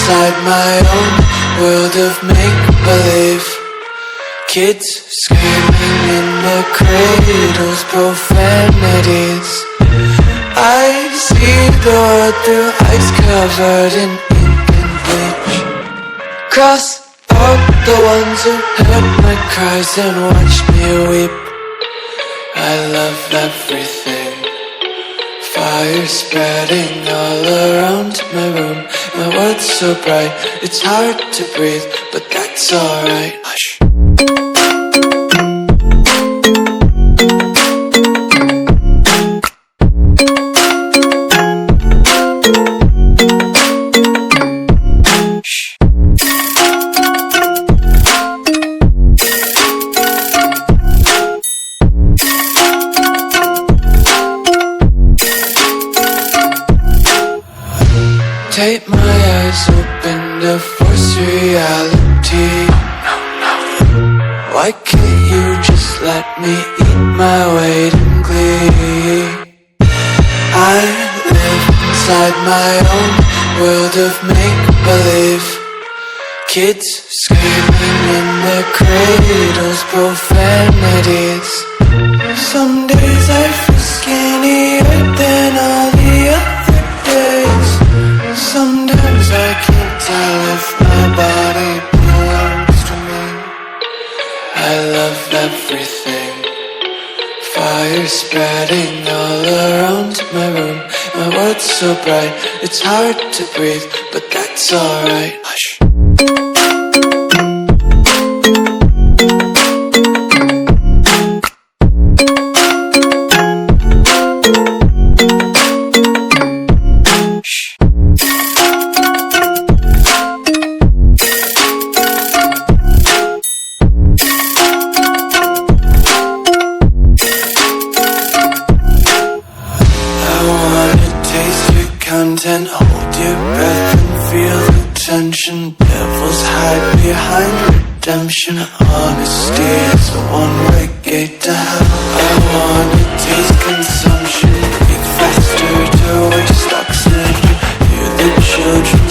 inside my own world of make-believe. Kids screaming in their cradles, profanities. I see the world through ice covered in ink and bleach. Cross out the ones who heard my cries and watched me weep. I love everything. Fire spreading all around my room. My world's so bright, it's hard to breathe, but that's alright. Hush. Take my eyes open to force reality. Why can't you just let me eat my weight in glee? I live inside my own world of make-believe. Kids screaming in their cradles, profanities. Some days I feel skinnier than all the other days. Sometimes I can't tell if my body belongs to me. I love everything. Fire spreading all around my room. My world's so bright, it's hard to breathe, but that's alright. Hush. Content, hold your breath and feel the tension. Devils hide behind redemption. Honesty is a one-way gate to hell. I wanna taste consumption, breathe faster to waste oxygen. Hear the children